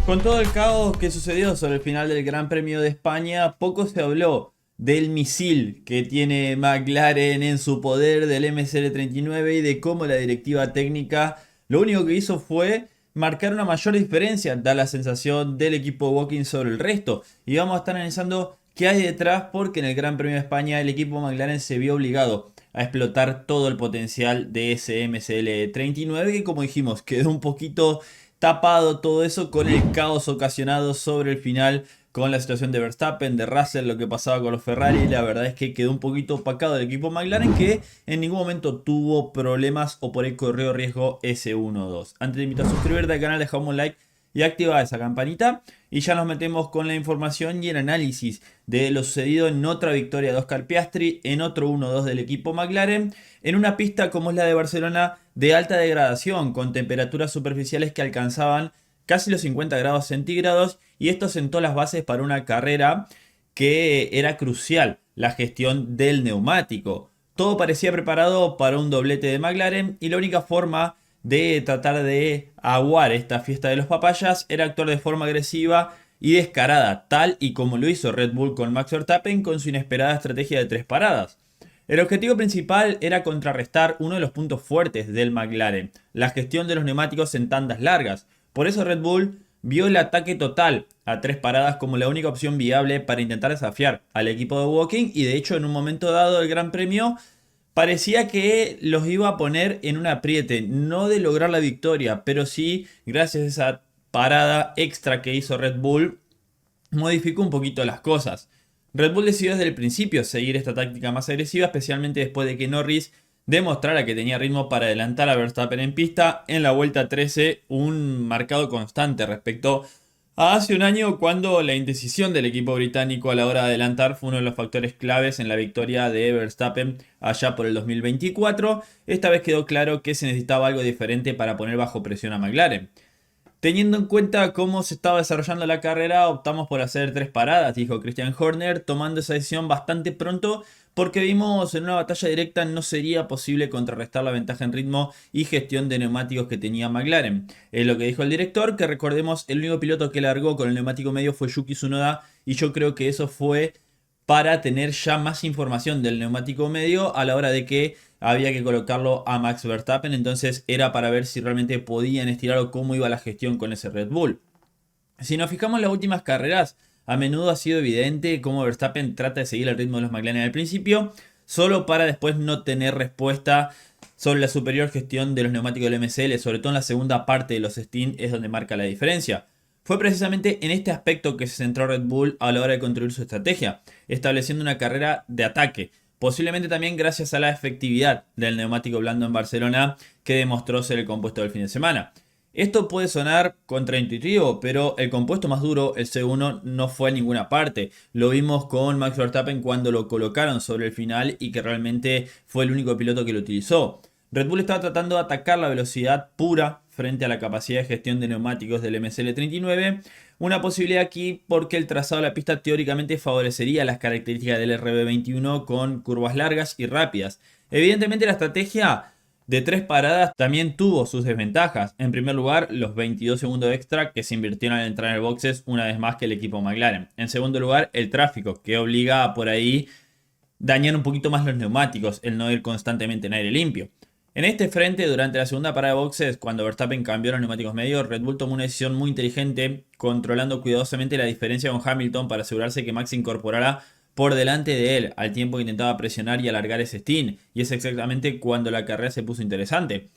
Con todo el caos que sucedió sobre el final del Gran Premio de España, poco se habló del misil que tiene McLaren en su poder del MSL39 y de cómo la directiva técnica lo único que hizo fue marcar una mayor diferencia, da la sensación del equipo Walking sobre el resto. Y vamos a estar analizando qué hay detrás porque en el Gran Premio de España el equipo McLaren se vio obligado a explotar todo el potencial de ese MSL39 que, como dijimos, quedó un poquito tapado todo eso con el caos ocasionado sobre el final con la situación de Verstappen, de Russell, lo que pasaba con los Ferrari. La verdad es que quedó un poquito opacado el equipo McLaren, que en ningún momento tuvo problemas o por ahí corrió riesgo ese 1-2. Antes te invito a suscribirte al canal, dejamos un like y activa esa campanita. Y ya nos metemos con la información y el análisis de lo sucedido en otra victoria de Oscar Piastri, en otro 1-2 del equipo McLaren, en una pista como es la de Barcelona de alta degradación, con temperaturas superficiales que alcanzaban casi los 50 grados centígrados, y esto sentó las bases para una carrera que era crucial, la gestión del neumático. Todo parecía preparado para un doblete de McLaren y la única forma de tratar de aguar esta fiesta de los papayas era actuar de forma agresiva y descarada, tal y como lo hizo Red Bull con Max Verstappen con su inesperada estrategia de 3 paradas. El objetivo principal era contrarrestar uno de los puntos fuertes del McLaren, la gestión de los neumáticos en tandas largas. Por eso Red Bull vio el ataque total a 3 paradas como la única opción viable para intentar desafiar al equipo de Woking, y de hecho en un momento dado del Gran Premio parecía que los iba a poner en un apriete, no de lograr la victoria, pero sí, gracias a esa parada extra que hizo Red Bull, modificó un poquito las cosas. Red Bull decidió desde el principio seguir esta táctica más agresiva, especialmente después de que Norris demostrara que tenía ritmo para adelantar a Verstappen en pista en la vuelta 13, un marcado constante respecto a hace un año, cuando la indecisión del equipo británico a la hora de adelantar fue uno de los factores claves en la victoria de Verstappen allá por el 2024. Esta vez quedó claro que se necesitaba algo diferente para poner bajo presión a McLaren. Teniendo en cuenta cómo se estaba desarrollando la carrera, optamos por hacer 3 paradas, dijo Christian Horner, tomando esa decisión bastante pronto porque vimos en una batalla directa no sería posible contrarrestar la ventaja en ritmo y gestión de neumáticos que tenía McLaren. Es lo que dijo el director, que recordemos, el único piloto que largó con el neumático medio fue Yuki Tsunoda, y yo creo que eso fue para tener ya más información del neumático medio a la hora de que había que colocarlo a Max Verstappen. Entonces era para ver si realmente podían estirar o cómo iba la gestión con ese Red Bull. Si nos fijamos en las últimas carreras, a menudo ha sido evidente cómo Verstappen trata de seguir el ritmo de los McLaren al principio, solo para después no tener respuesta sobre la superior gestión de los neumáticos del MSL. Sobre todo en la segunda parte de los stints es donde marca la diferencia. Fue precisamente en este aspecto que se centró Red Bull a la hora de construir su estrategia, estableciendo una carrera de ataque, posiblemente también gracias a la efectividad del neumático blando en Barcelona, que demostró ser el compuesto del fin de semana. Esto puede sonar contraintuitivo, pero el compuesto más duro, el C1, no fue a ninguna parte. Lo vimos con Max Verstappen cuando lo colocaron sobre el final y que realmente fue el único piloto que lo utilizó. Red Bull estaba tratando de atacar la velocidad pura frente a la capacidad de gestión de neumáticos del MSL39, una posibilidad aquí porque el trazado de la pista teóricamente favorecería las características del RB21 con curvas largas y rápidas. Evidentemente la estrategia de 3 paradas también tuvo sus desventajas. En primer lugar, los 22 segundos extra que se invirtieron al entrar en el boxes una vez más que el equipo McLaren. En segundo lugar, el tráfico, que obliga a por ahí dañar un poquito más los neumáticos, el no ir constantemente en aire limpio. En este frente, durante la segunda parada de boxes, cuando Verstappen cambió los neumáticos medios, Red Bull tomó una decisión muy inteligente, controlando cuidadosamente la diferencia con Hamilton para asegurarse que Max se incorporara por delante de él, al tiempo que intentaba presionar y alargar ese stint, y es exactamente cuando la carrera se puso interesante.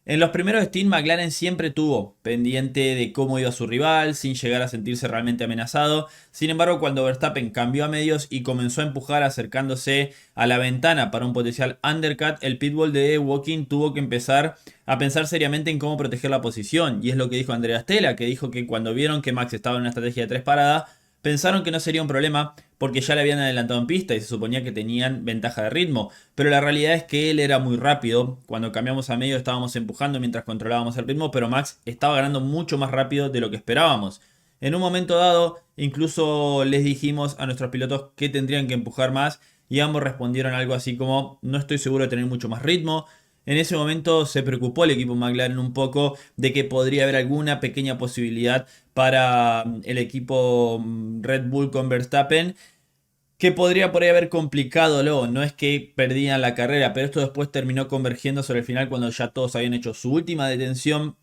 En los primeros stints McLaren siempre tuvo pendiente de cómo iba su rival, sin llegar a sentirse realmente amenazado. Sin embargo, cuando Verstappen cambió a medios y comenzó a empujar acercándose a la ventana para un potencial undercut, el pitbull de Woking tuvo que empezar a pensar seriamente en cómo proteger la posición. Y es lo que dijo Andrea Stella, que dijo que cuando vieron que Max estaba en una estrategia de 3 paradas, pensaron que no sería un problema porque ya le habían adelantado en pista y se suponía que tenían ventaja de ritmo, pero la realidad es que él era muy rápido. Cuando cambiamos a medio estábamos empujando mientras controlábamos el ritmo, pero Max estaba ganando mucho más rápido de lo que esperábamos. En un momento dado, incluso les dijimos a nuestros pilotos que tendrían que empujar más y ambos respondieron algo así como: no estoy seguro de tener mucho más ritmo. En ese momento se preocupó el equipo McLaren un poco de que podría haber alguna pequeña posibilidad para el equipo Red Bull con Verstappen, que podría por ahí haber complicado luego. No es que perdían la carrera, pero esto después terminó convergiendo sobre el final cuando ya todos habían hecho su última detención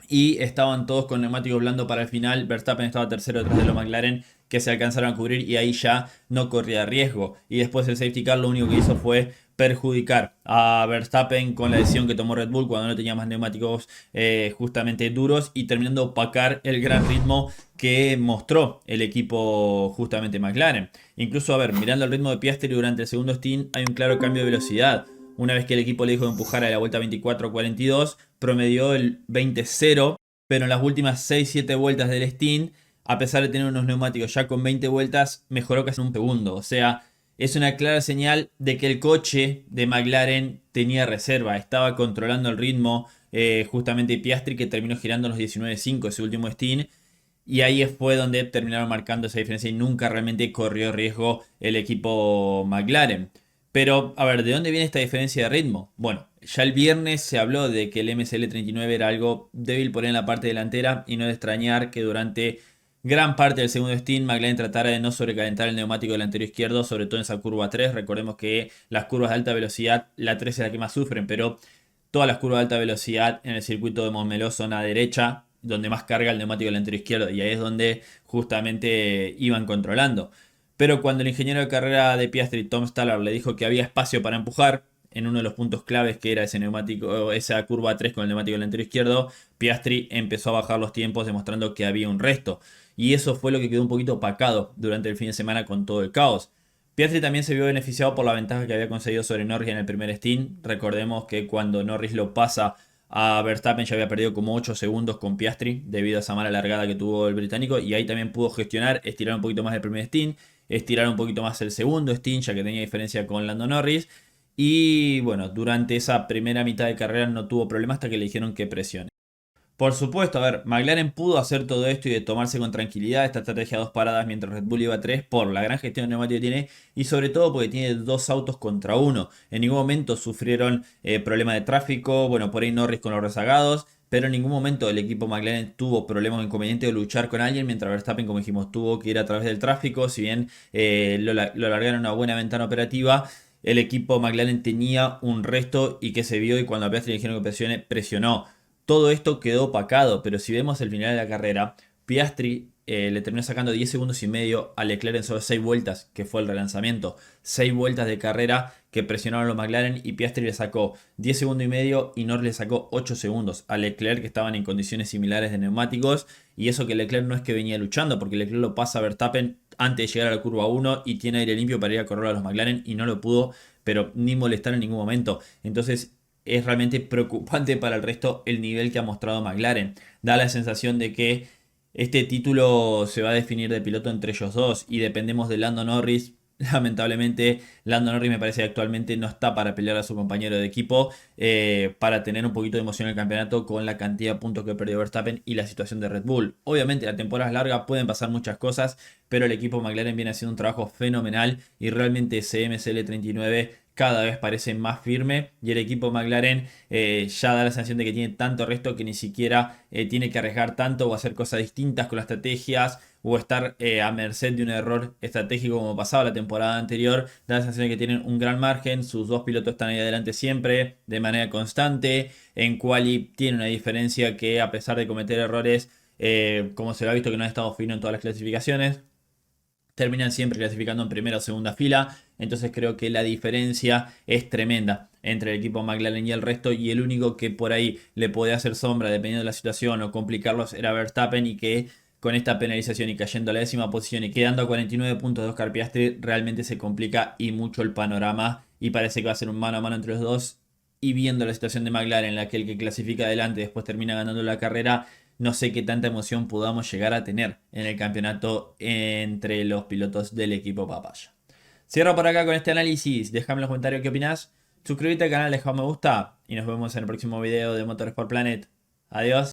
y estaban todos con neumáticos blandos para el final. Verstappen estaba tercero detrás de los McLaren, que se alcanzaron a cubrir, y ahí ya no corría riesgo. Y después el safety car lo único que hizo fue perjudicar a Verstappen con la decisión que tomó Red Bull cuando no tenía más neumáticos justamente duros, y terminando de opacar el gran ritmo que mostró el equipo justamente McLaren. Incluso, a ver, mirando el ritmo de Piastri durante el segundo stint, hay un claro cambio de velocidad. Una vez que el equipo le dijo de empujar a la vuelta 24-42, promedió el 20-0, pero en las últimas 6-7 vueltas del stint, a pesar de tener unos neumáticos ya con 20 vueltas, mejoró casi un segundo. O sea, es una clara señal de que el coche de McLaren tenía reserva, estaba controlando el ritmo, justamente Piastri, que terminó girando los 19.5 ese último stint. Y ahí fue donde terminaron marcando esa diferencia y nunca realmente corrió riesgo el equipo McLaren. Pero, a ver, ¿de dónde viene esta diferencia de ritmo? Bueno, ya el viernes se habló de que el MSL39 era algo débil por ahí en la parte delantera, y no de extrañar que durante gran parte del segundo stint McLaren tratara de no sobrecalentar el neumático delantero izquierdo, sobre todo en esa curva 3. Recordemos que las curvas de alta velocidad, la 3 es la que más sufren, pero todas las curvas de alta velocidad en el circuito de Montmeló son a derecha, donde más carga el neumático delantero izquierdo, y ahí es donde justamente iban controlando. Pero cuando el ingeniero de carrera de Piastri, Tom Stallard, le dijo que había espacio para empujar en uno de los puntos claves, que era ese neumático, esa curva 3 con el neumático delantero izquierdo, Piastri empezó a bajar los tiempos, demostrando que había un resto. Y eso fue lo que quedó un poquito opacado durante el fin de semana con todo el caos. Piastri también se vio beneficiado por la ventaja que había conseguido sobre Norris en el primer stint. Recordemos que cuando Norris lo pasa a Verstappen ya había perdido como 8 segundos con Piastri debido a esa mala largada que tuvo el británico, y ahí también pudo gestionar, estirar un poquito más el primer stint, estirar un poquito más el segundo stint, ya que tenía diferencia con Lando Norris. Y bueno, durante esa primera mitad de carrera no tuvo problema hasta que le dijeron que presione. Por supuesto, a ver, McLaren pudo hacer todo esto y de tomarse con tranquilidad esta estrategia de dos paradas mientras Red Bull iba a tres, por la gran gestión de neumático que tiene, y sobre todo porque tiene dos autos contra uno. En ningún momento sufrieron problemas de tráfico, bueno, por ahí Norris con los rezagados, pero en ningún momento el equipo McLaren tuvo problemas o inconvenientes de luchar con alguien, mientras Verstappen, como dijimos, tuvo que ir a través del tráfico. Si bien lo largaron una buena ventana operativa, el equipo McLaren tenía un resto y que se vio, y cuando a Piastri le dijeron que presione, presionó. Todo esto quedó opacado, pero si vemos el final de la carrera, Piastri le terminó sacando 10 segundos y medio a Leclerc en solo 6 vueltas, que fue el relanzamiento. 6 vueltas de carrera que presionaron a los McLaren, y Piastri le sacó 10 segundos y medio y Norris le sacó 8 segundos a Leclerc, que estaban en condiciones similares de neumáticos. Y eso que Leclerc no es que venía luchando, porque Leclerc lo pasa a Verstappen antes de llegar a la curva 1 y tiene aire limpio para ir a correr a los McLaren, y no lo pudo, pero ni molestar en ningún momento. Entonces es realmente preocupante para el resto el nivel que ha mostrado McLaren. Da la sensación de que este título se va a definir de piloto entre ellos dos, y dependemos de Lando Norris. Lamentablemente, Lando Norris me parece que actualmente no está para pelear a su compañero de equipo, para tener un poquito de emoción en el campeonato con la cantidad de puntos que perdió Verstappen y la situación de Red Bull. Obviamente la temporada es larga, pueden pasar muchas cosas, pero el equipo McLaren viene haciendo un trabajo fenomenal, y realmente ese MSL39 cada vez parece más firme, y el equipo McLaren ya da la sensación de que tiene tanto resto que ni siquiera tiene que arriesgar tanto o hacer cosas distintas con las estrategias, o estar a merced de un error estratégico como pasaba la temporada anterior. Da la sensación de que tienen un gran margen, sus dos pilotos están ahí adelante siempre, de manera constante. En quali tiene una diferencia que, a pesar de cometer errores, como se lo ha visto que no ha estado fino en todas las clasificaciones, terminan siempre clasificando en primera o segunda fila. Entonces creo que la diferencia es tremenda entre el equipo McLaren y el resto, y el único que por ahí le podía hacer sombra dependiendo de la situación o complicarlos era Verstappen, y que con esta penalización y cayendo a la décima posición y quedando a 49 puntos de Oscar Piastri, realmente se complica y mucho el panorama, y parece que va a ser un mano a mano entre los dos. Y viendo la situación de McLaren, en la que el que clasifica adelante después termina ganando la carrera, no sé qué tanta emoción podamos llegar a tener en el campeonato entre los pilotos del equipo Papaya. Cierro por acá con este análisis. Déjame en los comentarios qué opinás. Suscríbete al canal, deja un me gusta, y nos vemos en el próximo video de Motorsport Planet. Adiós.